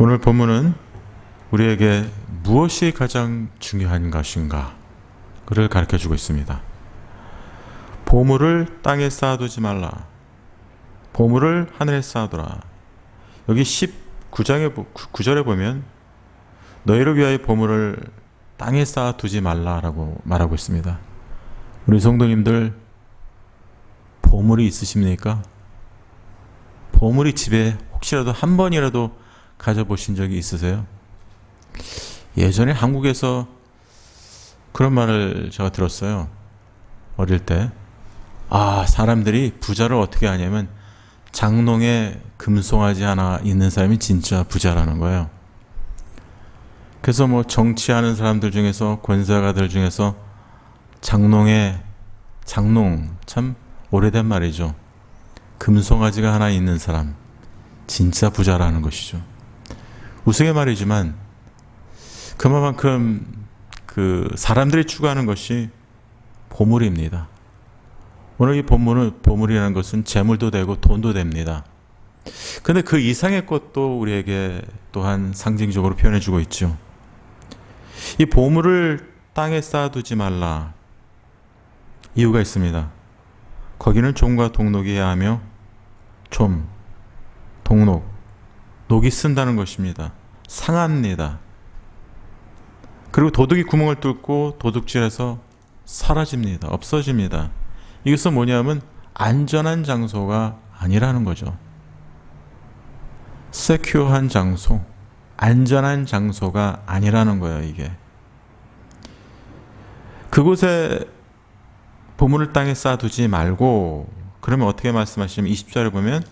오늘 본문은 우리에게 무엇이 가장 중요한 것인가 그를 가르쳐주고 있습니다. 보물을 땅에 쌓아두지 말라. 보물을 하늘에 쌓아두라. 여기 19절에 보면 너희를 위하여 보물을 땅에 쌓아두지 말라라고 말하고 있습니다. 우리 성도님들 보물이 있으십니까? 보물이 집에 혹시라도 한 번이라도 가져보신 적이 있으세요? 예전에 한국에서 그런 말을 제가 들었어요. 어릴 때. 사람들이 부자를 어떻게 하냐면 장롱에 금송아지 하나 있는 사람이 진짜 부자라는 거예요. 그래서 정치하는 사람들 중에서 권사가들 중에서 장롱 참 오래된 말이죠. 금송아지가 하나 있는 사람 진짜 부자라는 것이죠. 우스갯말이지만 그만큼 사람들이 추구하는 것이 보물입니다. 오늘 이 보물이라는 것은 재물도 되고 돈도 됩니다. 그런데 그 이상의 것도 우리에게 또한 상징적으로 표현해주고 있죠. 이 보물을 땅에 쌓아두지 말라. 이유가 있습니다. 거기는 좀과 동록이 해야 하며 좀, 동록, 녹이 쓴다는 것입니다. 상합니다. 그리고 도둑이 구멍을 뚫고 도둑질해서 사라집니다. 없어집니다. 이것은 뭐냐면 안전한 장소가 아니라는 거죠. 세큐어한 장소, 안전한 장소가 아니라는 거예요. 이게 그곳에 보물을 땅에 쌓아두지 말고, 그러면 어떻게 말씀하시냐면 20절에 보면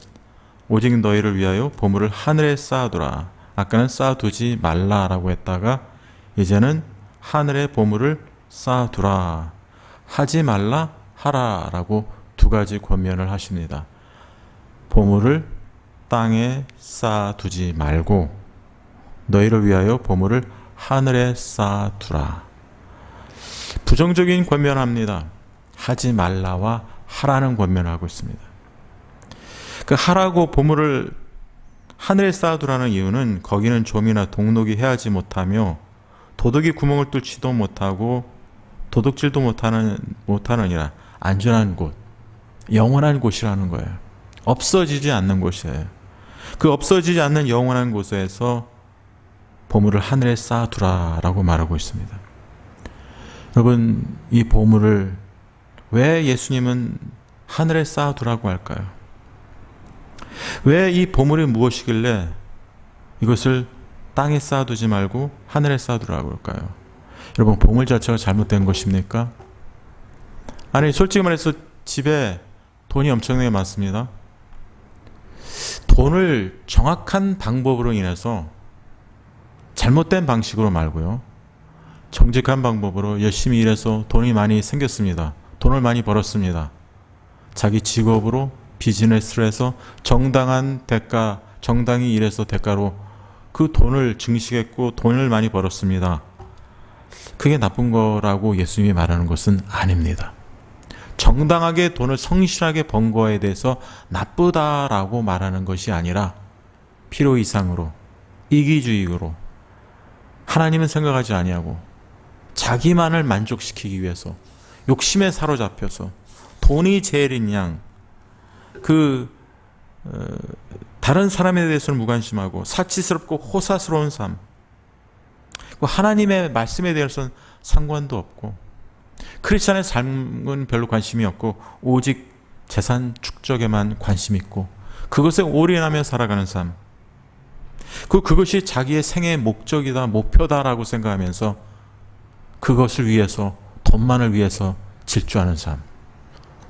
오직 너희를 위하여 보물을 하늘에 쌓아두라. 아까는 쌓아두지 말라라고 했다가 이제는 하늘에 보물을 쌓아두라. 하지 말라, 하라라고 두 가지 권면을 하십니다. 보물을 땅에 쌓아두지 말고 너희를 위하여 보물을 하늘에 쌓아두라. 부정적인 권면합니다. 하지 말라와 하라는 권면을 하고 있습니다. 그 하라고 보물을 하늘에 쌓아두라는 이유는 거기는 좀이나 동록이 해하지 못하며 도둑이 구멍을 뚫지도 못하고 도둑질도 못하느니라. 안전한 곳, 영원한 곳이라는 거예요. 없어지지 않는 곳이에요. 그 없어지지 않는 영원한 곳에서 보물을 하늘에 쌓아두라라고 말하고 있습니다. 여러분, 이 보물을 왜 예수님은 하늘에 쌓아두라고 할까요? 왜 이 보물이 무엇이길래 이것을 땅에 쌓아두지 말고 하늘에 쌓아두라고 할까요? 여러분, 보물 자체가 잘못된 것입니까? 아니, 솔직히 말해서 집에 돈이 엄청나게 많습니다. 돈을 정확한 방법으로 인해서 잘못된 방식으로 말고요, 정직한 방법으로 열심히 일해서 돈이 많이 생겼습니다. 돈을 많이 벌었습니다. 자기 직업으로 비즈니스를 해서 정당한 대가, 정당히 일해서 대가로 그 돈을 증식했고 돈을 많이 벌었습니다. 그게 나쁜 거라고 예수님이 말하는 것은 아닙니다. 정당하게 돈을 성실하게 번 거에 대해서 나쁘다라고 말하는 것이 아니라 필요 이상으로, 이기주의로, 하나님은 생각하지 아니하고 자기만을 만족시키기 위해서 욕심에 사로잡혀서 돈이 제일인 양, 다른 사람에 대해서는 무관심하고 사치스럽고 호사스러운 삶, 하나님의 말씀에 대해서는 상관도 없고 크리스찬의 삶은 별로 관심이 없고 오직 재산 축적에만 관심 있고 그것에 올인하며 살아가는 삶, 그것이 자기의 생애의 목적이다, 목표다라고 생각하면서 그것을 위해서, 돈만을 위해서 질주하는 삶.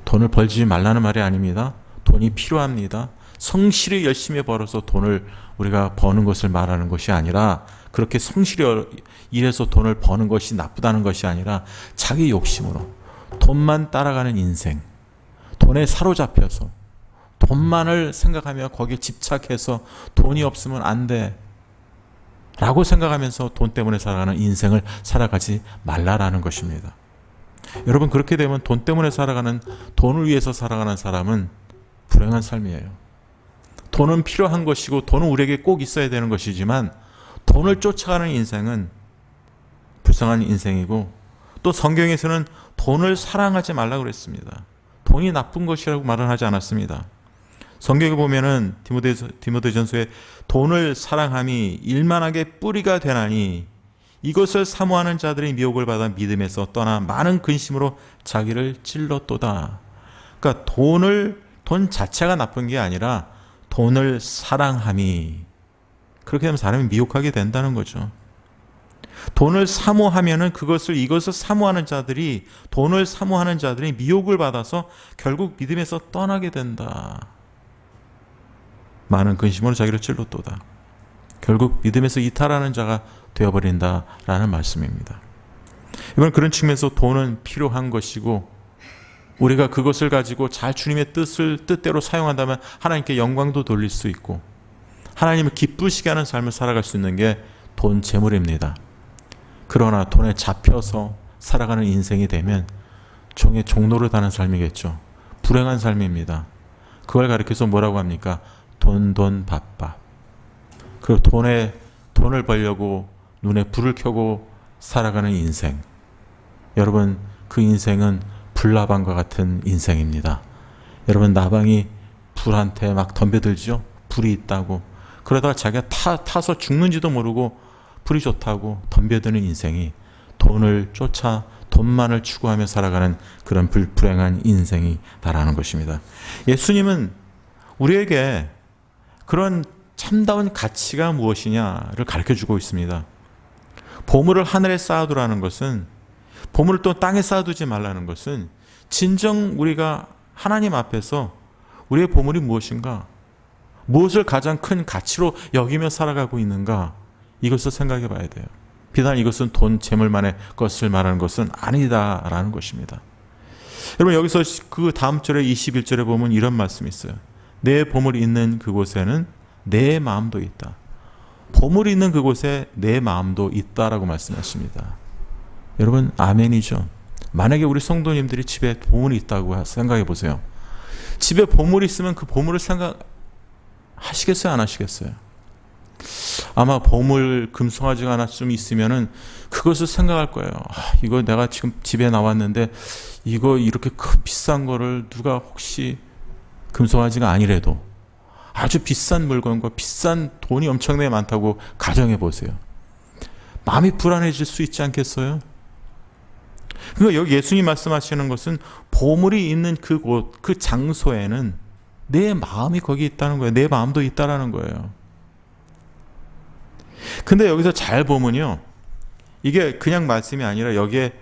돈을 벌지 말라는 말이 아닙니다. 돈이 필요합니다. 성실히 열심히 벌어서 돈을 우리가 버는 것을 말하는 것이 아니라, 그렇게 성실히 일해서 돈을 버는 것이 나쁘다는 것이 아니라 자기 욕심으로 돈만 따라가는 인생, 돈에 사로잡혀서 돈만을 생각하며 거기에 집착해서 돈이 없으면 안 돼 라고 생각하면서 돈 때문에 살아가는 인생을 살아가지 말라라는 것입니다. 여러분, 그렇게 되면 돈 때문에 살아가는, 돈을 위해서 살아가는 사람은 불행한 삶이에요. 돈은 필요한 것이고 돈은 우리에게 꼭 있어야 되는 것이지만 돈을 쫓아가는 인생은 불쌍한 인생이고, 또 성경에서는 돈을 사랑하지 말라고 그랬습니다. 돈이 나쁜 것이라고 말은 하지 않았습니다. 성경에 보면은 디모데전서에 돈을 사랑함이 일만하게 뿌리가 되나니 이것을 사모하는 자들이 미혹을 받아 믿음에서 떠나 많은 근심으로 자기를 찔렀도다. 그러니까 돈 자체가 나쁜 게 아니라 돈을 사랑함이, 그렇게 되면 사람이 미혹하게 된다는 거죠. 돈을 사모하면은 이것을 사모하는 자들이, 돈을 사모하는 자들이 미혹을 받아서 결국 믿음에서 떠나게 된다. 많은 근심으로 자기를 찔렀도다. 결국 믿음에서 이탈하는 자가 되어버린다라는 말씀입니다. 이번 그런 측면에서 돈은 필요한 것이고, 우리가 그것을 가지고 잘 주님의 뜻대로 사용한다면 하나님께 영광도 돌릴 수 있고 하나님을 기쁘시게 하는 삶을 살아갈 수 있는 게 돈, 재물입니다. 그러나 돈에 잡혀서 살아가는 인생이 되면 종의 종로를 다는 삶이겠죠. 불행한 삶입니다. 그걸 가리켜서 뭐라고 합니까? 돈, 밥. 그리고 돈을 벌려고 눈에 불을 켜고 살아가는 인생. 여러분, 그 인생은 불나방과 같은 인생입니다. 여러분, 나방이 불한테 막 덤벼들죠? 불이 있다고. 그러다가 자기가 타서 죽는지도 모르고 불이 좋다고 덤벼드는 인생이 돈만을 추구하며 살아가는 그런 불행한 인생이다라는 것입니다. 예수님은 우리에게 그런 참다운 가치가 무엇이냐를 가르쳐주고 있습니다. 보물을 하늘에 쌓아두라는 것은, 보물을 또 땅에 쌓아두지 말라는 것은, 진정 우리가 하나님 앞에서 우리의 보물이 무엇인가, 무엇을 가장 큰 가치로 여기며 살아가고 있는가, 이것을 생각해 봐야 돼요. 비단 이것은 돈, 재물만의 것을 말하는 것은 아니다라는 것입니다. 여러분, 여기서 그 다음 절에 21절에 보면 이런 말씀이 있어요. 내 보물이 있는 그곳에는 내 마음도 있다. 보물이 있는 그곳에 내 마음도 있다라고 말씀하십니다. 여러분, 아멘이죠. 만약에 우리 성도님들이 집에 보물이 있다고 생각해 보세요. 집에 보물이 있으면 그 보물을 생각하시겠어요? 안 하시겠어요? 아마 보물, 금송아지가 하나 좀 있으면은 그것을 생각할 거예요. 이거 내가 지금 집에 나왔는데 이거 이렇게 비싼 거를 누가 혹시 금송아지가 아니래도 아주 비싼 물건과 비싼 돈이 엄청나게 많다고 가정해 보세요. 마음이 불안해질 수 있지 않겠어요? 그러니까 여기 예수님 말씀하시는 것은 보물이 있는 그곳, 그 장소에는 내 마음이 거기 있다는 거예요. 내 마음도 있다라는 거예요. 근데 여기서 잘 보면요, 이게 그냥 말씀이 아니라 여기에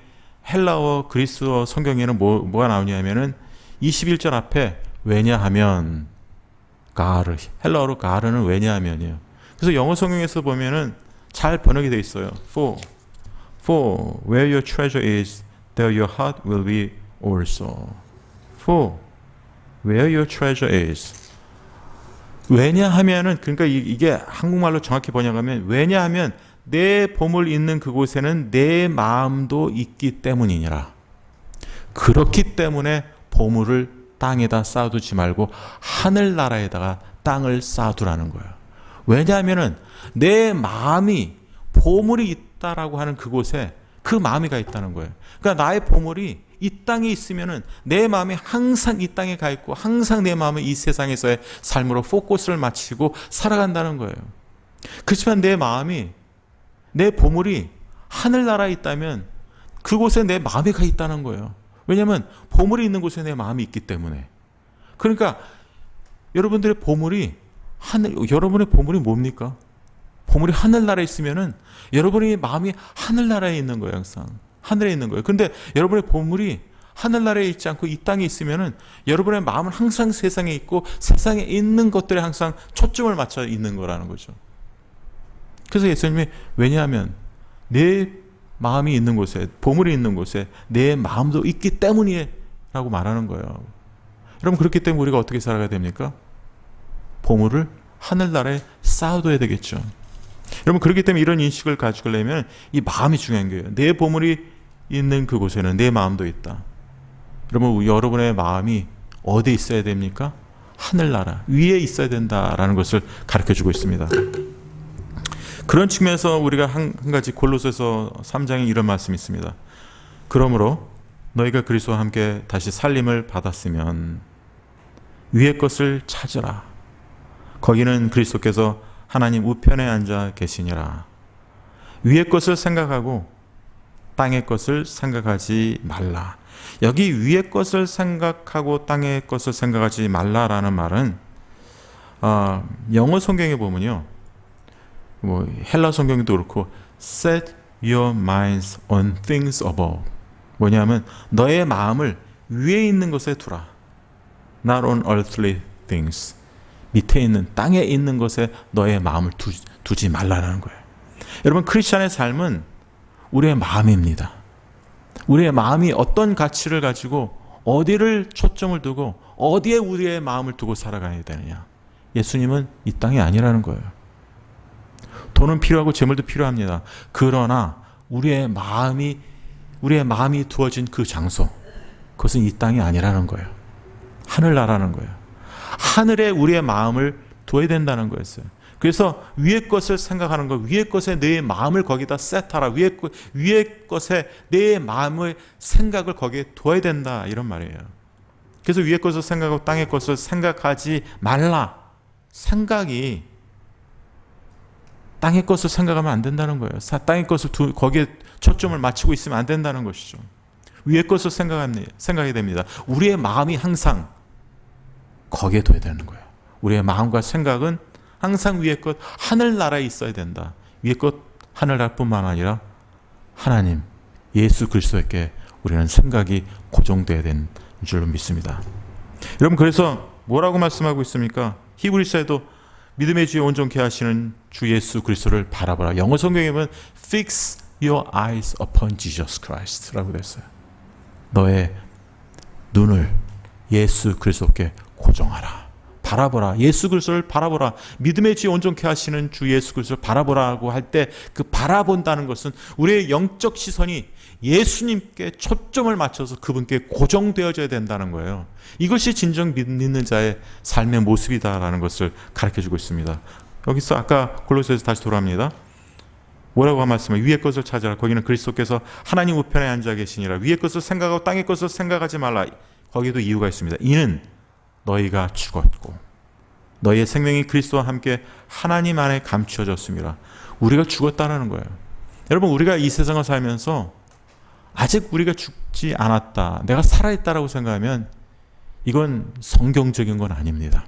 헬라어, 그리스어 성경에는 뭐가 나오냐면은 21절 앞에 왜냐하면, 가르, 헬라어로 가르는 왜냐하면이에요. 그래서 영어 성경에서 보면은 잘 번역이 되어 있어요. For where your treasure is, there your heart will be also. For where your treasure is. 왜냐하면은, 그러니까 이게 한국말로 정확히 번역하면, 왜냐하면 내 보물 있는 그곳에는 내 마음도 있기 때문이니라. 그렇기 때문에 보물을 땅에다 쌓아두지 말고 하늘나라에다가 땅을 쌓아두라는 거예요. 왜냐하면은 내 마음이 보물이 있다라고 하는 그곳에 그 마음이 가 있다는 거예요. 그러니까 나의 보물이 이 땅에 있으면은 내 마음이 항상 이 땅에 가 있고 항상 내 마음은 이 세상에서의 삶으로 포커스를 맞추고 살아간다는 거예요. 그렇지만 내 마음이, 내 보물이 하늘나라에 있다면 그곳에 내 마음이 가 있다는 거예요. 왜냐하면 보물이 있는 곳에 내 마음이 있기 때문에. 그러니까 여러분들의 보물이 여러분의 보물이 뭡니까? 보물이 하늘나라에 있으면은 여러분의 마음이 하늘나라에 있는 거예요. 항상 하늘에 있는 거예요. 근데 여러분의 보물이 하늘나라에 있지 않고 이 땅에 있으면은 여러분의 마음은 항상 세상에 있고 세상에 있는 것들에 항상 초점을 맞춰 있는 거라는 거죠. 그래서 예수님이 왜냐하면 내 마음이 있는 곳에, 보물이 있는 곳에 내 마음도 있기 때문이라고 말하는 거예요. 여러분, 그렇기 때문에 우리가 어떻게 살아가야 됩니까? 보물을 하늘나라에 쌓아둬야 되겠죠. 여러분, 그렇기 때문에 이런 인식을 가지려면 이 마음이 중요한 거예요. 내 보물이 있는 그곳에는 내 마음도 있다. 여러분, 여러분의 마음이 어디에 있어야 됩니까? 하늘나라 위에 있어야 된다라는 것을 가르쳐주고 있습니다. 그런 측면에서 우리가 한 가지 골로새서 3장에 이런 말씀이 있습니다. 그러므로 너희가 그리스도와 함께 다시 살림을 받았으면 위의 것을 찾으라. 거기는 그리스도께서 하나님 우편에 앉아 계시니라. 위의 것을 생각하고 땅의 것을 생각하지 말라. 여기 위의 것을 생각하고 땅의 것을 생각하지 말라라는 말은 영어 성경에 보면요, 헬라 성경도 그렇고 set your minds on things above, 뭐냐면 너의 마음을 위에 있는 것에 두라. not on earthly things, 밑에 있는 땅에 있는 것에 너의 마음을 두지 말라는 거예요. 여러분, 크리스찬의 삶은 우리의 마음입니다. 우리의 마음이 어떤 가치를 가지고 어디를 초점을 두고 어디에 우리의 마음을 두고 살아가야 되느냐. 예수님은 이 땅이 아니라는 거예요. 돈은 필요하고 재물도 필요합니다. 그러나 우리의 마음이 두어진 그 장소, 그것은 이 땅이 아니라는 거예요. 하늘나라는 거예요. 하늘에 우리의 마음을 두어야 된다는 거였어요. 그래서 위의 것을 생각하는 거, 위의 것에 내 마음을 거기다 셋하라. 위의 것에 내 마음의 생각을 거기에 두어야 된다, 이런 말이에요. 그래서 위의 것을 생각하고 땅의 것을 생각하지 말라. 생각이 땅의 것을 생각하면 안 된다는 거예요. 땅의 것을 거기에 초점을 맞추고 있으면 안 된다는 것이죠. 위의 것을 생각해야 됩니다. 우리의 마음이 항상 거기에 둬야 되는 거예요. 우리의 마음과 생각은 항상 위의 것, 하늘나라에 있어야 된다. 위의 것, 하늘나라뿐만 아니라 하나님, 예수 그리스도에게 우리는 생각이 고정되어야 되는 줄로 믿습니다. 여러분, 그래서 뭐라고 말씀하고 있습니까? 히브리서에도 믿음의 주에 온전케 하시는 주 예수 그리스도를 바라보라. 영어 성경에 보면 Fix your eyes upon Jesus Christ라고 됐어요. 너의 눈을 예수 그리스도께 고정하라. 바라보라. 예수 그리스도를 바라보라. 믿음의 주에 온전케 하시는 주 예수 그리스도를 바라보라고 할 때 그 바라본다는 것은 우리의 영적 시선이 예수님께 초점을 맞춰서 그분께 고정되어져야 된다는 거예요. 이것이 진정 믿는 자의 삶의 모습이다라는 것을 가르쳐주고 있습니다. 여기서 아까 골로새서 다시 돌아옵니다. 뭐라고 말씀해요? 위의 것을 찾아라. 거기는 그리스도께서 하나님 우편에 앉아 계시니라. 위의 것을 생각하고 땅의 것을 생각하지 말라. 거기도 이유가 있습니다. 이는 너희가 죽었고 너희의 생명이 그리스도와 함께 하나님 안에 감추어졌습니다. 우리가 죽었다는 거예요. 여러분, 우리가 이 세상을 살면서 아직 우리가 죽지 않았다, 내가 살아있다라고 생각하면 이건 성경적인 건 아닙니다.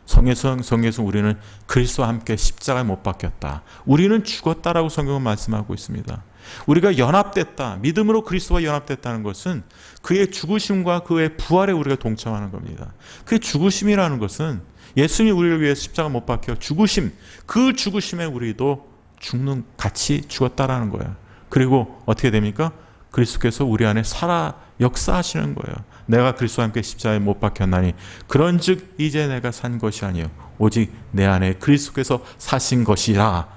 성경에서 우리는 그리스도와 함께 십자가에 못 박혔다, 우리는 죽었다라고 성경은 말씀하고 있습니다. 우리가 연합됐다, 믿음으로 그리스도와 연합됐다는 것은 그의 죽으심과 그의 부활에 우리가 동참하는 겁니다. 그의 죽으심이라는 것은 예수님이 우리를 위해 십자가 못 박혀 죽으심, 그 죽으심에 우리도 같이 죽었다라는 거예요. 그리고 어떻게 됩니까? 그리스도께서 우리 안에 살아 역사하시는 거예요. 내가 그리스도와 함께 십자가에 못 박혔나니 그런즉 이제 내가 산 것이 아니요 오직 내 안에 그리스도께서 사신 것이라.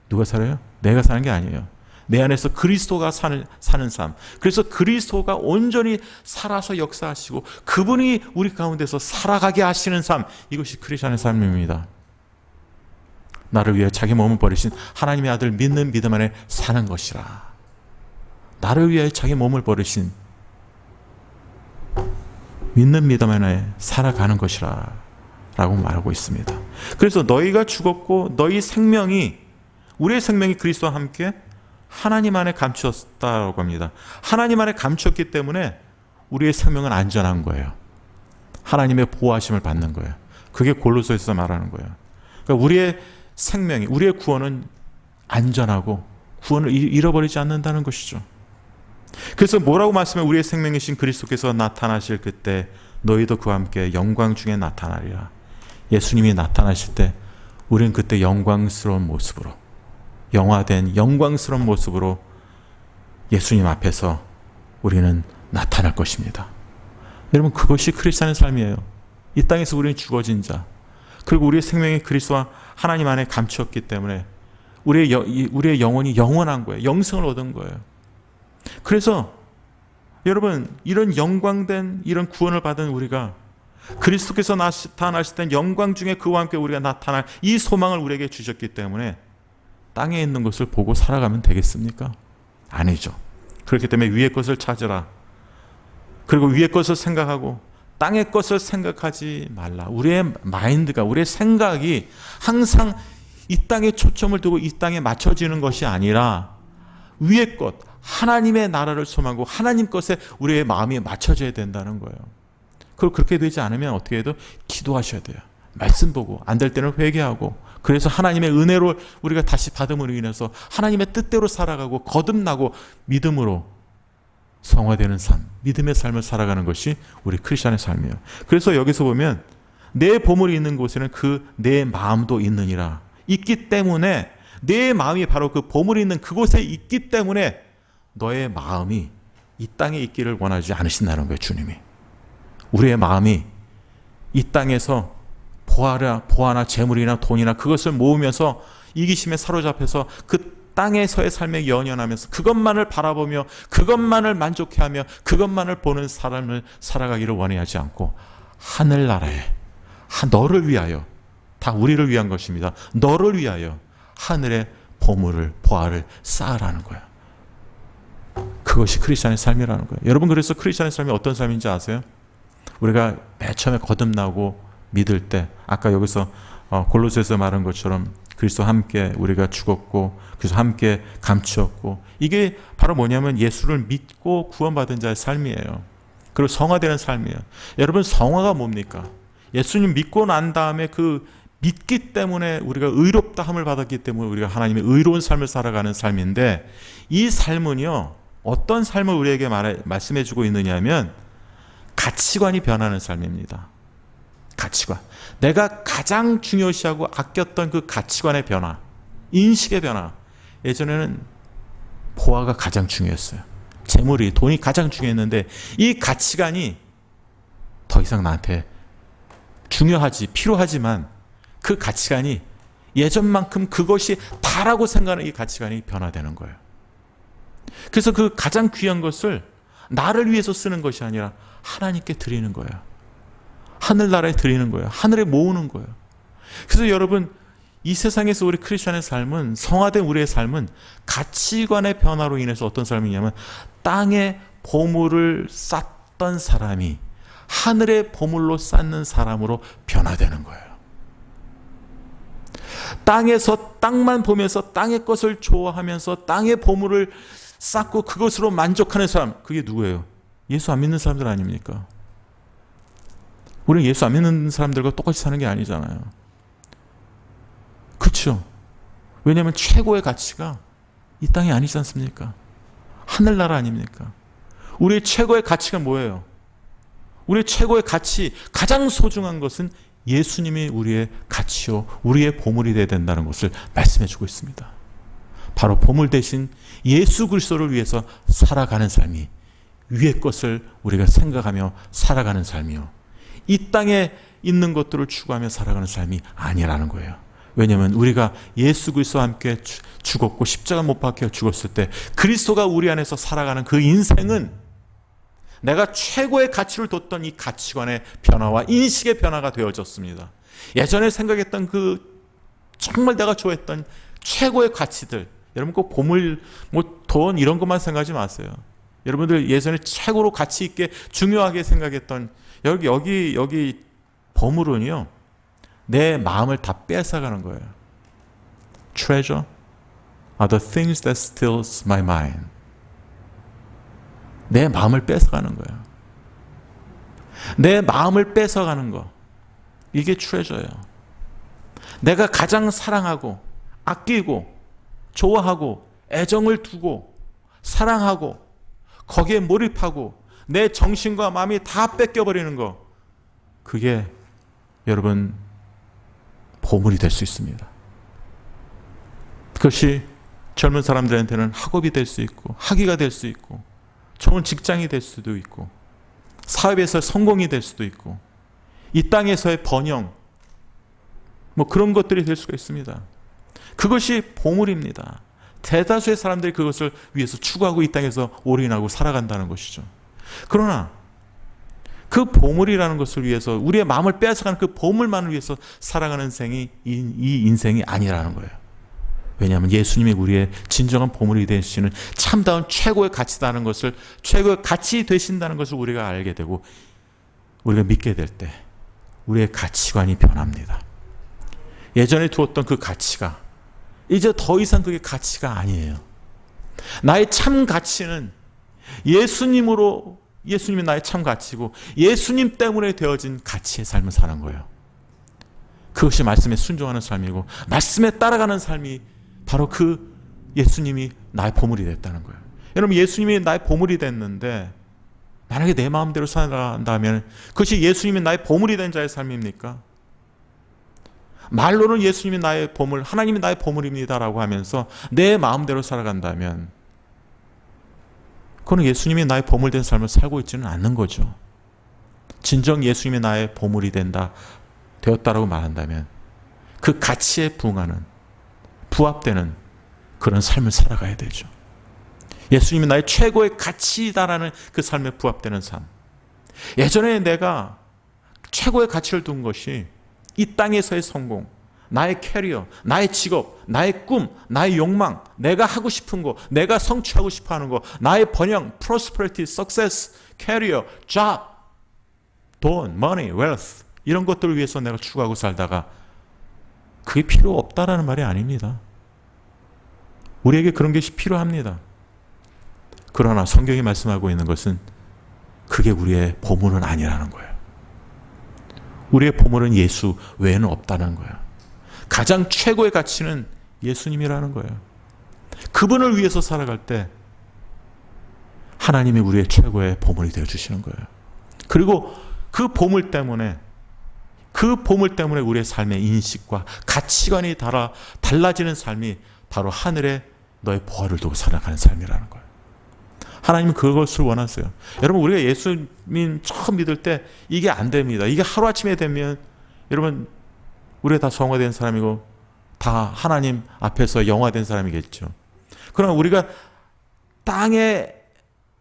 누가 살아요? 내가 사는 게 아니에요. 내 안에서 그리스도가 사는 삶. 그래서 그리스도가 온전히 살아서 역사하시고 그분이 우리 가운데서 살아가게 하시는 삶, 이것이 크리스천의 삶입니다. 나를 위해 자기 몸을 버리신 하나님의 아들 믿는 믿음 안에 사는 것이라. 나를 위해 자기 몸을 버리신 믿는 믿음 안에 살아가는 것이라 라고 말하고 있습니다. 그래서 너희가 죽었고 너희 생명이, 우리의 생명이 그리스도와 함께 하나님 안에 감추었다고 합니다. 하나님 안에 감추었기 때문에 우리의 생명은 안전한 거예요. 하나님의 보호하심을 받는 거예요. 그게 골로새서 말하는 거예요. 그러니까 우리의 생명이, 우리의 구원은 안전하고 구원을 잃어버리지 않는다는 것이죠. 그래서 뭐라고 말씀해? 우리의 생명이신 그리스도께서 나타나실 그때 너희도 그와 함께 영광 중에 나타나리라. 예수님이 나타나실 때 우리는 그때 영광스러운 모습으로, 영화된 영광스러운 모습으로 예수님 앞에서 우리는 나타날 것입니다. 여러분, 그것이 크리스천의 삶이에요. 이 땅에서 우리는 죽어진 자, 그리고 우리의 생명이 그리스도와 하나님 안에 감추었기 때문에 우리의 영혼이 영원한 거예요. 영생을 얻은 거예요. 그래서 여러분, 이런 영광된 이런 구원을 받은 우리가 그리스도께서 나타나실 땐 영광 중에 그와 함께 우리가 나타날 이 소망을 우리에게 주셨기 때문에 땅에 있는 것을 보고 살아가면 되겠습니까? 아니죠. 그렇기 때문에 위의 것을 찾으라. 그리고 위의 것을 생각하고 땅의 것을 생각하지 말라. 우리의 마인드가, 우리의 생각이 항상 이 땅에 초점을 두고 이 땅에 맞춰지는 것이 아니라 위의 것, 하나님의 나라를 소망하고 하나님 것에 우리의 마음이 맞춰져야 된다는 거예요. 그리고 그렇게 되지 않으면 어떻게 해도 기도하셔야 돼요. 말씀 보고, 안 될 때는 회개하고, 그래서 하나님의 은혜로 우리가 다시 받음으로 인해서 하나님의 뜻대로 살아가고 거듭나고 믿음으로 성화되는 삶, 믿음의 삶을 살아가는 것이 우리 크리스천의 삶이에요. 그래서 여기서 보면 내 보물이 있는 곳에는 그 내 마음도 있느니라. 있기 때문에 내 마음이 바로 그 보물이 있는 그곳에 있기 때문에 너의 마음이 이 땅에 있기를 원하지 않으신다는 거예요. 주님이. 우리의 마음이 이 땅에서 보아나 재물이나 돈이나 그것을 모으면서 이기심에 사로잡혀서 그 땅에서의 삶에 연연하면서 그것만을 바라보며 그것만을 만족해하며 그것만을 보는 삶을 살아가기를 원하지 않고 하늘나라에 너를 위하여, 다 우리를 위한 것입니다. 너를 위하여 하늘의 보화를 쌓으라는 거예요. 그것이 크리스천의 삶이라는 거예요. 여러분, 그래서 크리스천의 삶이 어떤 삶인지 아세요? 우리가 맨 처음에 거듭나고 믿을 때, 아까 여기서 골로새서 말한 것처럼 그리스도와 함께 우리가 죽었고 그래서 함께 감추었고, 이게 바로 뭐냐면 예수를 믿고 구원받은 자의 삶이에요. 그리고 성화되는 삶이에요. 여러분, 성화가 뭡니까? 예수님 믿고 난 다음에 그 믿기 때문에 우리가 의롭다함을 받았기 때문에 우리가 하나님의 의로운 삶을 살아가는 삶인데, 이 삶은요 어떤 삶을 우리에게 말씀해 주고 있느냐 하면 가치관이 변하는 삶입니다. 가치관. 내가 가장 중요시하고 아꼈던 그 가치관의 변화, 인식의 변화. 예전에는 보화가 가장 중요했어요. 재물이, 돈이 가장 중요했는데 이 가치관이 더 이상 나한테 중요하지, 필요하지만 그 가치관이 예전만큼 그것이 다라고 생각하는 이 가치관이 변화되는 거예요. 그래서 그 가장 귀한 것을 나를 위해서 쓰는 것이 아니라 하나님께 드리는 거예요. 하늘나라에 드리는 거예요. 하늘에 모으는 거예요. 그래서 여러분, 이 세상에서 우리 크리스천의 삶은, 성화된 우리의 삶은 가치관의 변화로 인해서 어떤 삶이냐면 땅에 보물을 쌓던 사람이 하늘의 보물로 쌓는 사람으로 변화되는 거예요. 땅에서 땅만 보면서 땅의 것을 좋아하면서 땅의 보물을 쌓고 그것으로 만족하는 사람, 그게 누구예요? 예수 안 믿는 사람들 아닙니까? 우리는 예수 안 믿는 사람들과 똑같이 사는 게 아니잖아요. 그렇죠? 왜냐하면 최고의 가치가 이 땅이 아니지 않습니까? 하늘나라 아닙니까? 우리의 최고의 가치가 뭐예요? 우리의 최고의 가치, 가장 소중한 것은 예수님이 우리의 가치요, 우리의 보물이 되어야 된다는 것을 말씀해 주고 있습니다. 바로 보물 대신 예수 그리스도를 위해서 살아가는 삶이, 위의 것을 우리가 생각하며 살아가는 삶이요, 이 땅에 있는 것들을 추구하며 살아가는 삶이 아니라는 거예요. 왜냐하면 우리가 예수 그리스도와 함께 죽었고 십자가 못 박혀 죽었을 때 그리스도가 우리 안에서 살아가는 그 인생은 내가 최고의 가치를 뒀던 이 가치관의 변화와 인식의 변화가 되어졌습니다. 예전에 생각했던 그 정말 내가 좋아했던 최고의 가치들, 여러분 꼭 보물, 돈 이런 것만 생각하지 마세요. 여러분들 예전에 최고로 가치 있게 중요하게 생각했던 여기 보물은요, 내 마음을 다 뺏어가는 거예요. Treasure are the things that steals my mind. 내 마음을 뺏어가는 거예요. 내 마음을 뺏어가는 거, 이게 트레저예요. 내가 가장 사랑하고 아끼고 좋아하고 애정을 두고 사랑하고 거기에 몰입하고 내 정신과 마음이 다 뺏겨버리는 거, 그게 여러분 보물이 될 수 있습니다. 그것이 젊은 사람들한테는 학업이 될 수 있고 학위가 될 수 있고 좋은 직장이 될 수도 있고 사업에서 성공이 될 수도 있고 이 땅에서의 번영, 그런 것들이 될 수가 있습니다. 그것이 보물입니다. 대다수의 사람들이 그것을 위해서 추구하고 이 땅에서 올인하고 살아간다는 것이죠. 그러나 그 보물이라는 것을 위해서, 우리의 마음을 빼앗아가는 그 보물만을 위해서 살아가는 이 인생이 아니라는 거예요. 왜냐하면 예수님이 우리의 진정한 보물이 되시는 참다운 최고의 가치다는 것을, 최고의 가치 되신다는 것을 우리가 알게 되고 우리가 믿게 될 때 우리의 가치관이 변합니다. 예전에 두었던 그 가치가 이제 더 이상 그게 가치가 아니에요. 나의 참 가치는 예수님이 나의 참 가치고 예수님 때문에 되어진 가치의 삶을 사는 거예요. 그것이 말씀에 순종하는 삶이고 말씀에 따라가는 삶이 바로 그 예수님이 나의 보물이 됐다는 거예요. 여러분, 예수님이 나의 보물이 됐는데 만약에 내 마음대로 살아간다면 그것이 예수님이 나의 보물이 된 자의 삶입니까? 말로는 예수님이 나의 보물, 하나님이 나의 보물입니다라고 하면서 내 마음대로 살아간다면 그건 예수님이 나의 보물된 삶을 살고 있지는 않는 거죠. 진정 예수님이 나의 보물이 되었다라고 말한다면 그 가치에 부합되는 그런 삶을 살아가야 되죠. 예수님이 나의 최고의 가치다라는 그 삶에 부합되는 삶. 예전에 내가 최고의 가치를 둔 것이 이 땅에서의 성공, 나의 캐리어, 나의 직업, 나의 꿈, 나의 욕망, 내가 하고 싶은 거, 내가 성취하고 싶어 하는 거, 나의 번영, prosperity, success, 캐리어, job, 돈, money, wealth 이런 것들을 위해서 내가 추구하고 살다가 그게 필요 없다라는 말이 아닙니다. 우리에게 그런 것이 필요합니다. 그러나 성경이 말씀하고 있는 것은 그게 우리의 보물은 아니라는 거예요. 우리의 보물은 예수 외에는 없다는 거예요. 가장 최고의 가치는 예수님이라는 거예요. 그분을 위해서 살아갈 때 하나님이 우리의 최고의 보물이 되어주시는 거예요. 그리고 그 보물 때문에 우리의 삶의 인식과 가치관이 달라지는 삶이 바로 하늘에 너의 보화를 두고 살아가는 삶이라는 거예요. 하나님은 그것을 원하세요. 여러분, 우리가 예수님 처음 믿을 때 이게 안 됩니다. 이게 하루아침에 되면 여러분, 우리가 다 성화된 사람이고 다 하나님 앞에서 영화된 사람이겠죠. 그러나 우리가 땅에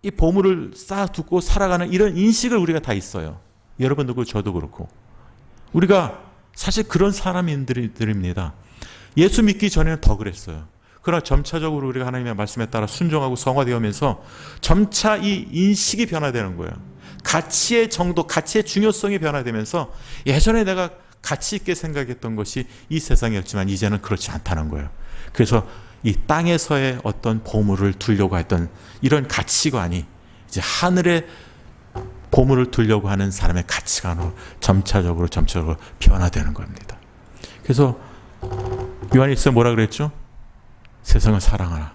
이 보물을 쌓아두고 살아가는 이런 인식을 우리가 다 있어요. 여러분도 그렇고 저도 그렇고. 우리가 사실 그런 사람들입니다. 예수 믿기 전에는 더 그랬어요. 그러나 점차적으로 우리가 하나님의 말씀에 따라 순종하고 성화되어면서 점차 이 인식이 변화되는 거예요. 가치의 정도, 가치의 중요성이 변화되면서 예전에 내가 가치 있게 생각했던 것이 이 세상이었지만 이제는 그렇지 않다는 거예요. 그래서 이 땅에서의 어떤 보물을 두려고 했던 이런 가치관이 이제 하늘의 보물을 두려고 하는 사람의 가치관으로 점차적으로 변화되는 겁니다. 그래서 요한일서 뭐라 그랬죠? 세상을 사랑하라.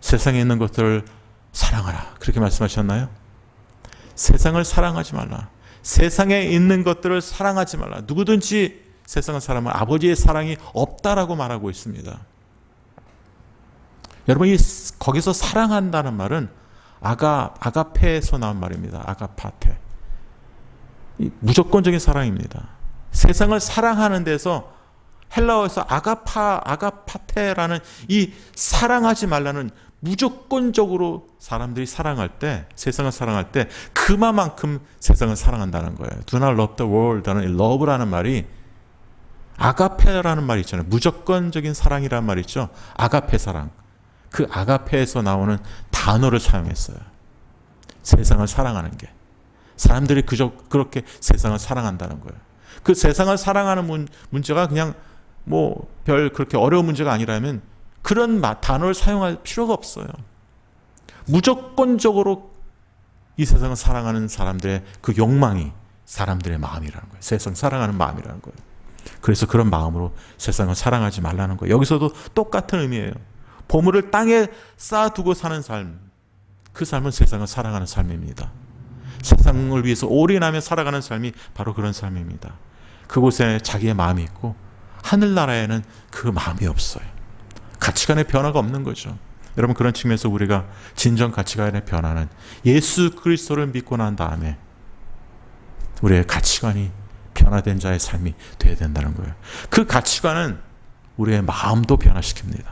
세상에 있는 것들을 사랑하라. 그렇게 말씀하셨나요? 세상을 사랑하지 말라. 세상에 있는 것들을 사랑하지 말라. 누구든지 세상을 사랑하면 아버지의 사랑이 없다라고 말하고 있습니다. 여러분, 거기서 사랑한다는 말은 아가페에서 나온 말입니다. 아가파테. 무조건적인 사랑입니다. 세상을 사랑하는 데서 헬라어에서 아가파테라는 이 사랑하지 말라는 무조건적으로 사람들이 사랑할 때, 세상을 사랑할 때 그만큼 세상을 사랑한다는 거예요. Do not love the world라는 love라는 말이 아가페라는 말이 있잖아요. 무조건적인 사랑이라는 말이 있죠. 아가페 사랑. 그 아가페에서 나오는 단어를 사용했어요. 세상을 사랑하는 게. 사람들이 그렇게 세상을 사랑한다는 거예요. 그 세상을 사랑하는 문제가 그냥 별 그렇게 어려운 문제가 아니라면 그런 단어를 사용할 필요가 없어요. 무조건적으로 이 세상을 사랑하는 사람들의 그 욕망이 사람들의 마음이라는 거예요. 세상 사랑하는 마음이라는 거예요. 그래서 그런 마음으로 세상을 사랑하지 말라는 거예요. 여기서도 똑같은 의미예요. 보물을 땅에 쌓아두고 사는 삶, 그 삶은 세상을 사랑하는 삶입니다. 세상을 위해서 올인하며 살아가는 삶이 바로 그런 삶입니다. 그곳에 자기의 마음이 있고 하늘나라에는 그 마음이 없어요. 가치관의 변화가 없는 거죠. 여러분, 그런 측면에서 우리가 진정 가치관의 변화는 예수 그리스도를 믿고 난 다음에 우리의 가치관이 변화된 자의 삶이 되어야 된다는 거예요. 그 가치관은 우리의 마음도 변화시킵니다.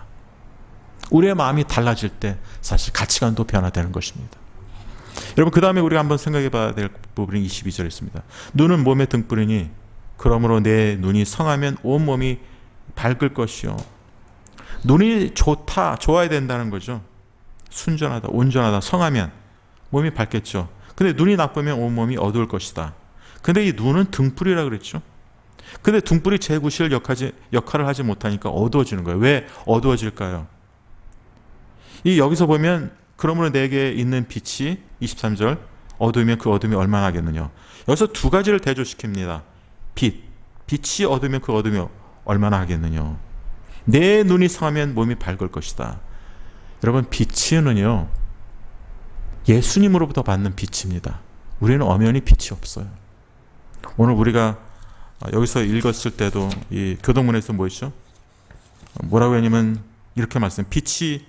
우리의 마음이 달라질 때 사실 가치관도 변화되는 것입니다. 여러분, 그 다음에 우리가 한번 생각해 봐야 될 부분이 22절에 있습니다. 눈은 몸의 등불이니 그러므로 내 눈이 성하면 온몸이 밝을 것이요. 눈이 좋아야 된다는 거죠. 순전하다, 온전하다, 성하면 몸이 밝겠죠. 근데 눈이 나쁘면 온몸이 어두울 것이다. 근데 이 눈은 등불이라 그랬죠. 근데 등불이 재구실 역할을 하지 못하니까 어두워지는 거예요. 왜 어두워질까요? 여기서 보면 그러므로 내게 있는 빛이 23절 어두우면 그 어둠이 얼마나 하겠느냐. 여기서 두 가지를 대조시킵니다. 빛이 어두우면 그 어둠이 얼마나 하겠느냐. 내 눈이 성하면 몸이 밝을 것이다. 여러분, 빛은요 예수님으로부터 받는 빛입니다. 우리는 엄연히 빛이 없어요. 오늘 우리가 여기서 읽었을 때도 이 교동문에서 뭐였죠? 뭐라고 했냐면 이렇게 말씀, 빛이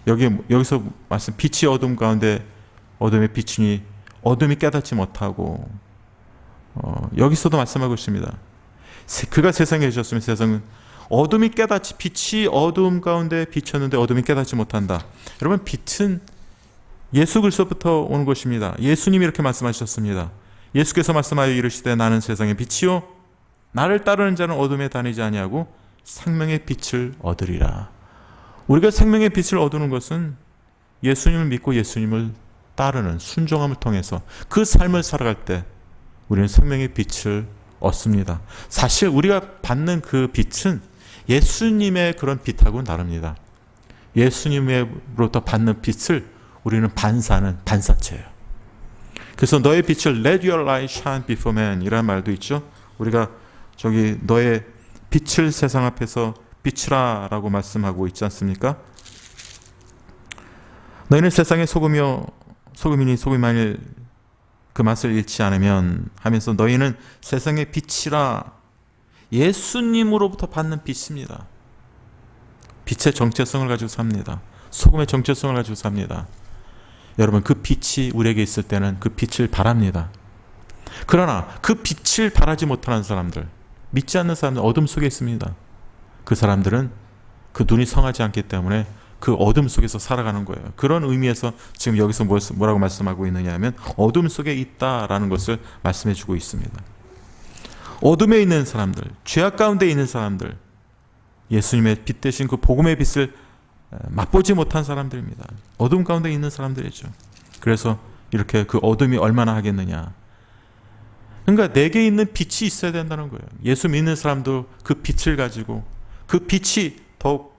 여기서 말씀, 빛이 어둠 가운데 어둠에 비추니 어둠이 깨닫지 못하고, 여기서도 말씀하고 있습니다. 그가 세상에 계셨으면 세상은 어둠이 깨닫지, 빛이 어둠 가운데 비쳤는데 어둠이 깨닫지 못한다. 여러분, 빛은 예수 그리스도부터 오는 것입니다. 예수님이 이렇게 말씀하셨습니다. 예수께서 말씀하여 이르시되 나는 세상의 빛이요 나를 따르는 자는 어둠에 다니지 아니하고 생명의 빛을 얻으리라. 우리가 생명의 빛을 얻는 것은 예수님을 믿고 예수님을 따르는 순종함을 통해서 그 삶을 살아갈 때 우리는 생명의 빛을 얻습니다. 사실 우리가 받는 그 빛은 예수님의 그런 빛하고는 다릅니다. 예수님으로부터 받는 빛을 우리는 반사체예요. 그래서 너의 빛을 Let your light shine before men 이라는 말도 있죠. 우리가 너의 빛을 세상 앞에서 비추라 라고 말씀하고 있지 않습니까? 너희는 세상의 소금이니 소금이 만일 그 맛을 잃지 않으면 하면서 너희는 세상의 빛이라. 예수님으로부터 받는 빛입니다. 빛의 정체성을 가지고 삽니다. 소금의 정체성을 가지고 삽니다. 여러분, 그 빛이 우리에게 있을 때는 그 빛을 바랍니다. 그러나 그 빛을 바라지 못하는 사람들, 믿지 않는 사람들 어둠 속에 있습니다. 그 사람들은 그 눈이 성하지 않기 때문에 그 어둠 속에서 살아가는 거예요. 그런 의미에서 지금 여기서 뭐라고 말씀하고 있느냐 하면 어둠 속에 있다라는 것을 말씀해 주고 있습니다. 어둠에 있는 사람들, 죄악 가운데 있는 사람들, 예수님의 빛 대신 그 복음의 빛을 맛보지 못한 사람들입니다. 어둠 가운데 있는 사람들이죠. 그래서 이렇게 그 어둠이 얼마나 하겠느냐. 그러니까 내게 있는 빛이 있어야 된다는 거예요. 예수 믿는 사람도 그 빛을 가지고 그 빛이 더욱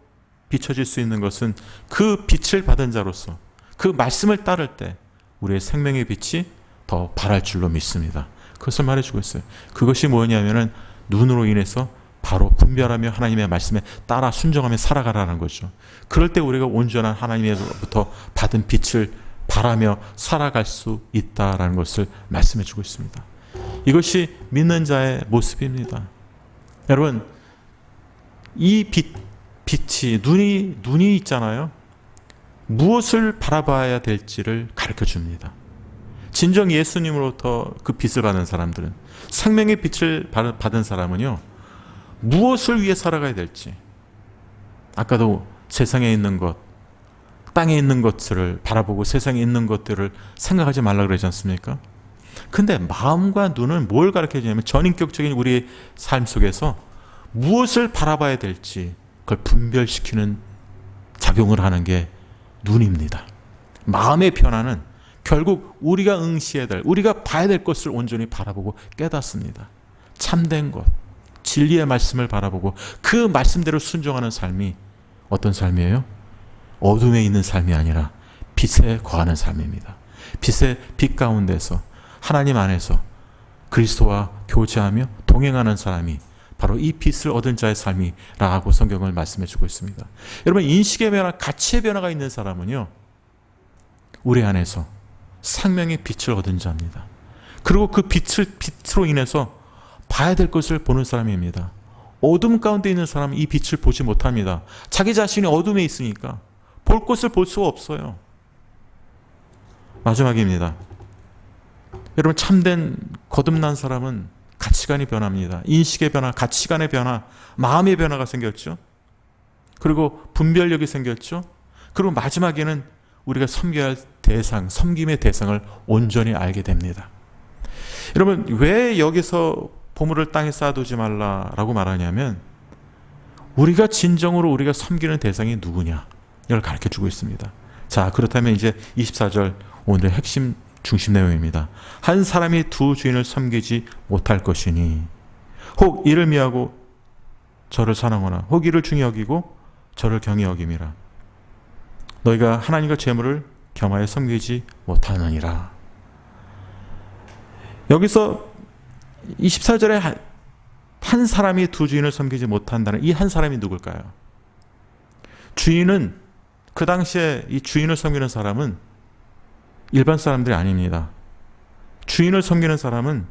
비춰질 수 있는 것은 그 빛을 받은 자로서 그 말씀을 따를 때 우리의 생명의 빛이 더 발할 줄로 믿습니다. 그것을 말해주고 있어요. 그것이 뭐냐면은 눈으로 인해서 바로 분별하며 하나님의 말씀에 따라 순종하며 살아가라는 거죠. 그럴 때 우리가 온전한 하나님으로부터 받은 빛을 바라며 살아갈 수 있다라는 것을 말씀해 주고 있습니다. 이것이 믿는 자의 모습입니다. 여러분, 이 빛이 눈이 있잖아요. 무엇을 바라봐야 될지를 가르쳐 줍니다. 진정 예수님으로부터 그 빛을 받은 사람들은, 생명의 빛을 받은 사람은요, 무엇을 위해 살아가야 될지, 아까도 세상에 있는 것, 땅에 있는 것들을 바라보고 세상에 있는 것들을 생각하지 말라 그러지 않습니까? 근데 마음과 눈은 뭘 가르쳐 주냐면 전인격적인 우리의 삶 속에서 무엇을 바라봐야 될지 그걸 분별시키는 작용을 하는 게 눈입니다. 마음의 변화는 결국 우리가 응시해야 될, 우리가 봐야 될 것을 온전히 바라보고 깨닫습니다. 참된 것, 진리의 말씀을 바라보고 그 말씀대로 순종하는 삶이 어떤 삶이에요? 어둠에 있는 삶이 아니라 빛에 거하는 삶입니다. 빛 가운데서 하나님 안에서 그리스도와 교제하며 동행하는 사람이 바로 이 빛을 얻은 자의 삶이라고 성경을 말씀해 주고 있습니다. 여러분, 인식의 변화, 가치의 변화가 있는 사람은요, 우리 안에서 생명의 빛을 얻은 자입니다. 그리고 그 빛으로 인해서 봐야 될 것을 보는 사람입니다. 어둠 가운데 있는 사람은 이 빛을 보지 못합니다. 자기 자신이 어둠에 있으니까 볼 것을 볼 수가 없어요. 마지막입니다. 여러분, 참된 거듭난 사람은 가치관이 변합니다. 인식의 변화, 가치관의 변화, 마음의 변화가 생겼죠. 그리고 분별력이 생겼죠. 그리고 마지막에는 우리가 섬겨야 할 대상, 섬김의 대상을 온전히 알게 됩니다. 여러분, 왜 여기서 보물을 땅에 쌓아두지 말라라고 말하냐면 우리가 진정으로 우리가 섬기는 대상이 누구냐 이걸 가르쳐주고 있습니다. 자, 그렇다면 이제 24절 오늘의 핵심 중심 내용입니다. 한 사람이 두 주인을 섬기지 못할 것이니 혹 이를 미하고 저를 사랑하거나 혹 이를 중히 여기고 저를 경히 여김이라. 너희가 하나님과 재물을 겸하여 섬기지 못하느니라. 여기서 24절에 한 사람이 두 주인을 섬기지 못한다는 이 한 사람이 누굴까요? 주인은 그 당시에 이 주인을 섬기는 사람은 일반 사람들이 아닙니다. 주인을 섬기는 사람은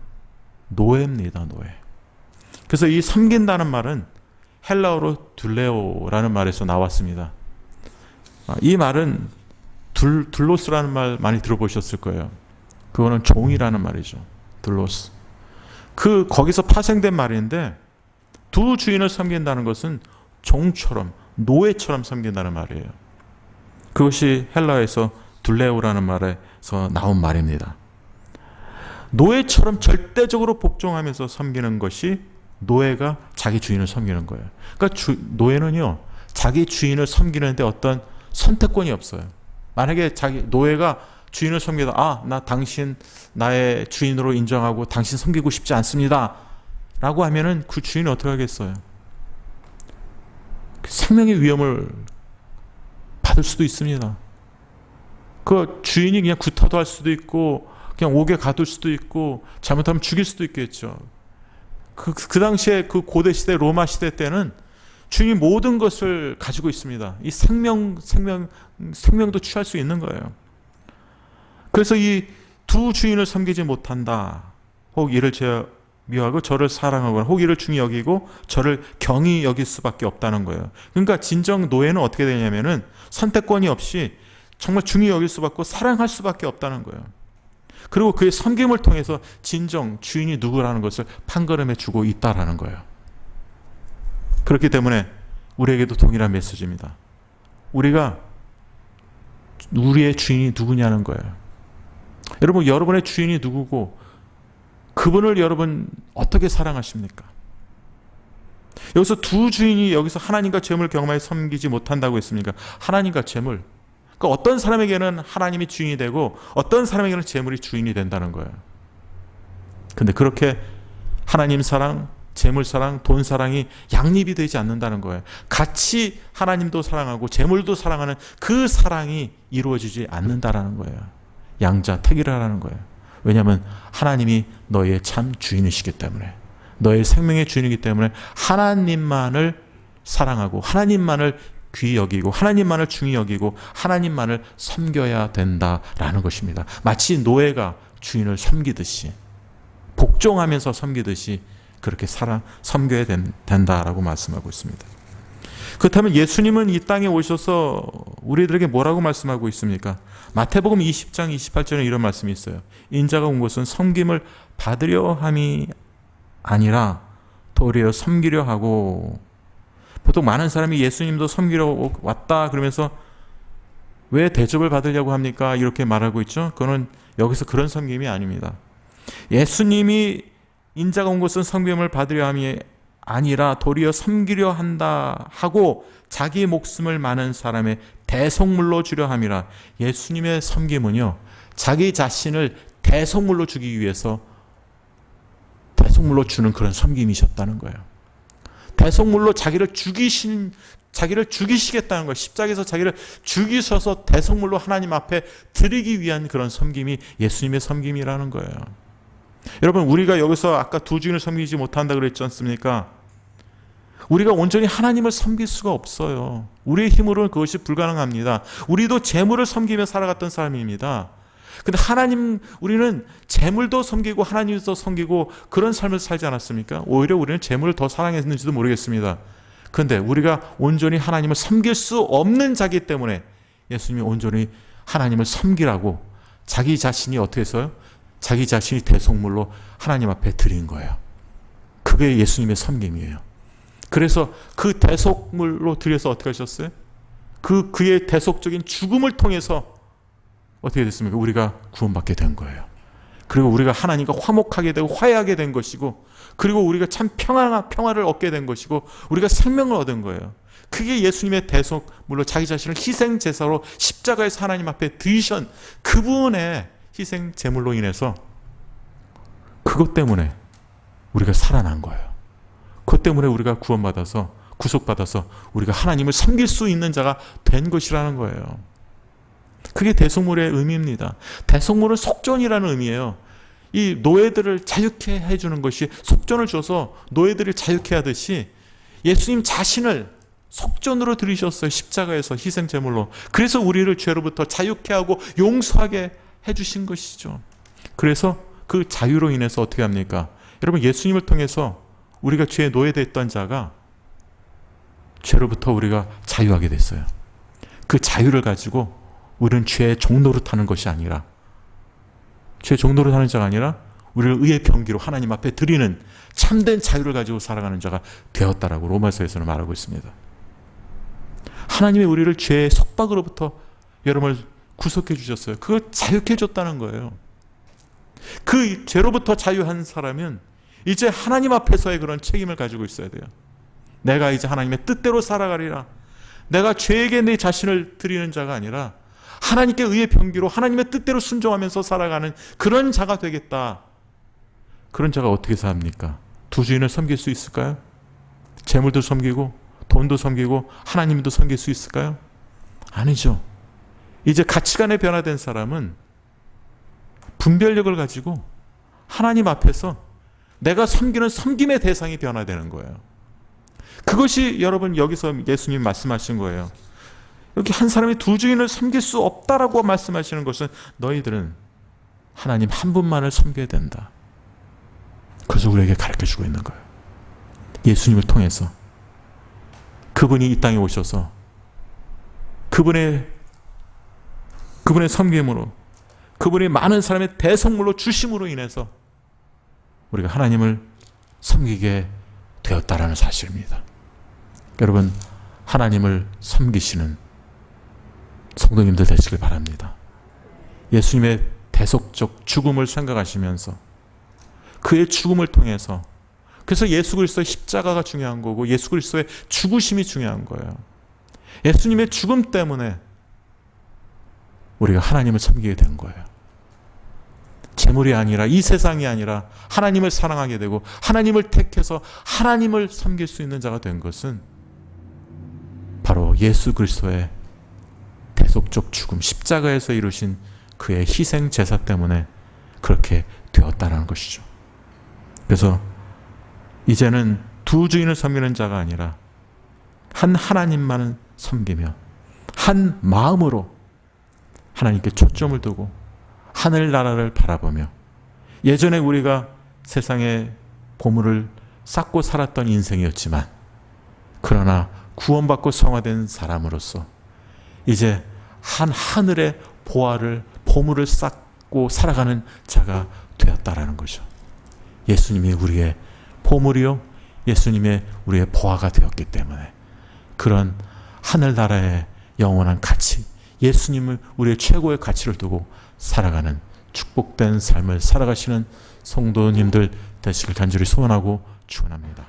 노예입니다. 노예. 그래서 이 섬긴다는 말은 헬라어로 둘레오라는 말에서 나왔습니다. 이 말은 둘로스라는 말 많이 들어보셨을 거예요. 그거는 종이라는 말이죠. 둘로스. 거기서 파생된 말인데 두 주인을 섬긴다는 것은 종처럼 노예처럼 섬긴다는 말이에요. 그것이 헬라어에서 둘레오라는 말에서 나온 말입니다. 노예처럼 절대적으로 복종하면서 섬기는 것이 노예가 자기 주인을 섬기는 거예요. 그러니까 노예는요, 자기 주인을 섬기는데 어떤 선택권이 없어요. 만약에 노예가 주인을 섬기다, 나 당신 나의 주인으로 인정하고 당신 섬기고 싶지 않습니다 라고 하면은 그 주인이 어떻게 하겠어요? 생명의 위험을 받을 수도 있습니다. 그 주인이 그냥 구타도 할 수도 있고 그냥 옥에 가둘 수도 있고 잘못하면 죽일 수도 있겠죠. 그 당시에 그 고대 시대 로마 시대 때는 주인이 모든 것을 가지고 있습니다. 이 생명도 취할 수 있는 거예요. 그래서 이 두 주인을 섬기지 못한다. 혹 이를 미워하고 저를 사랑하거나 혹 이를 중히 여기고 저를 경히 여길 수밖에 없다는 거예요. 그러니까 진정 노예는 어떻게 되냐면은 선택권이 없이 정말 중히 여길 수밖에 없고 사랑할 수밖에 없다는 거예요. 그리고 그의 섬김을 통해서 진정 주인이 누구라는 것을 판가름해 주고 있다라는 거예요. 그렇기 때문에 우리에게도 동일한 메시지입니다. 우리가 우리의 주인이 누구냐는 거예요. 여러분, 여러분의 주인이 누구고 그분을 여러분 어떻게 사랑하십니까? 여기서 두 주인이 여기서 하나님과 재물을 경험하여 섬기지 못한다고 했습니까? 하나님과 재물. 그러니까 어떤 사람에게는 하나님이 주인이 되고 어떤 사람에게는 재물이 주인이 된다는 거예요. 근데 그렇게 하나님 사랑, 재물 사랑, 돈 사랑이 양립이 되지 않는다는 거예요. 같이 하나님도 사랑하고 재물도 사랑하는 그 사랑이 이루어지지 않는다라는 거예요. 양자택일하라는 거예요. 왜냐하면 하나님이 너의 참 주인이시기 때문에, 너의 생명의 주인이기 때문에 하나님만을 사랑하고 하나님만을 귀히 여기고 하나님만을 중히 여기고 하나님만을 섬겨야 된다라는 것입니다. 마치 노예가 주인을 섬기듯이, 복종하면서 섬기듯이 그렇게 섬겨야 된다라고 말씀하고 있습니다. 그렇다면 예수님은 이 땅에 오셔서 우리들에게 뭐라고 말씀하고 있습니까? 마태복음 20장 28절에 이런 말씀이 있어요. 인자가 온 것은 섬김을 받으려 함이 아니라 도리어 섬기려 하고. 보통 많은 사람이 예수님도 섬기러 왔다 그러면서 왜 대접을 받으려고 합니까? 이렇게 말하고 있죠. 그거는 여기서 그런 섬김이 아닙니다. 예수님이 인자가 온 것은 섬김을 받으려 함이 아니라 도리어 섬기려 한다 하고 자기 목숨을 많은 사람의 대속물로 주려 함이라. 예수님의 섬김은요, 자기 자신을 대속물로 주기 위해서 대속물로 주는 그런 섬김이셨다는 거예요. 대속물로 자기를 죽이시겠다는 거예요. 십자가에서 자기를 죽이셔서 대속물로 하나님 앞에 드리기 위한 그런 섬김이 예수님의 섬김이라는 거예요. 여러분, 우리가 여기서 아까 두 주인을 섬기지 못한다 그랬지 않습니까? 우리가 온전히 하나님을 섬길 수가 없어요. 우리의 힘으로는 그것이 불가능합니다. 우리도 재물을 섬기며 살아갔던 사람입니다. 근데 우리는 재물도 섬기고 하나님도 섬기고 그런 삶을 살지 않았습니까? 오히려 우리는 재물을 더 사랑했는지도 모르겠습니다. 그런데 우리가 온전히 하나님을 섬길 수 없는 자기 때문에 예수님이 온전히 하나님을 섬기라고 자기 자신이 어떻게 했어요? 자기 자신이 대속물로 하나님 앞에 드린 거예요. 그게 예수님의 섬김이에요. 그래서 그 대속물로 드려서 어떻게 하셨어요? 그의 대속적인 죽음을 통해서 어떻게 됐습니까? 우리가 구원받게 된 거예요. 그리고 우리가 하나님과 화목하게 되고 화해하게 된 것이고, 그리고 우리가 참 평화를 얻게 된 것이고, 우리가 생명을 얻은 거예요. 그게 예수님의 대속물로 자기 자신을 희생 제사로 십자가에서 하나님 앞에 드리신 그분의 희생 제물로 인해서, 그것 때문에 우리가 살아난 거예요. 그것 때문에 우리가 구원받아서, 구속받아서 우리가 하나님을 섬길 수 있는 자가 된 것이라는 거예요. 그게 대속물의 의미입니다. 대속물은 속전이라는 의미예요. 이 노예들을 자유케 해주는 것이, 속전을 줘서 노예들을 자유케 하듯이 예수님 자신을 속전으로 들이셨어요. 십자가에서 희생제물로. 그래서 우리를 죄로부터 자유케 하고 용서하게 해주신 것이죠. 그래서 그 자유로 인해서 어떻게 합니까? 여러분, 예수님을 통해서 우리가 죄에 노예됐던 자가 죄로부터 우리가 자유하게 됐어요. 그 자유를 가지고 우리는 죄의 종노릇 하는 것이 아니라, 죄의 종노릇 하는 자가 아니라 우리를 의의 병기로 하나님 앞에 드리는 참된 자유를 가지고 살아가는 자가 되었다라고 로마서에서는 말하고 있습니다. 하나님이 우리를 죄의 속박으로부터 여러분을 구속해 주셨어요. 그걸 자유케 해줬다는 거예요. 그 죄로부터 자유한 사람은 이제 하나님 앞에서의 그런 책임을 가지고 있어야 돼요. 내가 이제 하나님의 뜻대로 살아가리라. 내가 죄에게 내 자신을 드리는 자가 아니라 하나님께 의의 병기로 하나님의 뜻대로 순종하면서 살아가는 그런 자가 되겠다. 그런 자가 어떻게 삽니까? 두 주인을 섬길 수 있을까요? 재물도 섬기고 돈도 섬기고 하나님도 섬길 수 있을까요? 아니죠. 이제 가치관에 변화된 사람은 분별력을 가지고 하나님 앞에서 내가 섬기는 섬김의 대상이 변화되는 거예요. 그것이 여러분 여기서 예수님 말씀하신 거예요. 여기 한 사람이 두 주인을 섬길 수 없다라고 말씀하시는 것은 너희들은 하나님 한 분만을 섬겨야 된다. 그래서 우리에게 가르쳐주고 있는 거예요. 예수님을 통해서 그분이 이 땅에 오셔서 그분의 섬김으로, 그분이 많은 사람의 대성물로 주심으로 인해서 우리가 하나님을 섬기게 되었다라는 사실입니다. 여러분, 하나님을 섬기시는 성도님들 되시길 바랍니다. 예수님의 대속적 죽음을 생각하시면서 그의 죽음을 통해서, 그래서 예수 그리스도의 십자가가 중요한 거고 예수 그리스도의 죽으심이 중요한 거예요. 예수님의 죽음 때문에 우리가 하나님을 섬기게 된 거예요. 재물이 아니라, 이 세상이 아니라 하나님을 사랑하게 되고 하나님을 택해서 하나님을 섬길 수 있는 자가 된 것은 바로 예수 그리스도의 대속적 죽음, 십자가에서 이루신 그의 희생 제사 때문에 그렇게 되었다는 것이죠. 그래서 이제는 두 주인을 섬기는 자가 아니라 한 하나님만을 섬기며 한 마음으로 하나님께 초점을 두고 하늘나라를 바라보며, 예전에 우리가 세상의 보물을 쌓고 살았던 인생이었지만 그러나 구원받고 성화된 사람으로서 이제 한 하늘의 보물을 쌓고 살아가는 자가 되었다라는 거죠. 예수님이 우리의 보물이요, 예수님의 우리의 보화가 되었기 때문에 그런 하늘나라의 영원한 가치, 예수님을 우리의 최고의 가치를 두고 살아가는 축복된 삶을 살아가시는 성도님들 되시길 간절히 소원하고 축원합니다.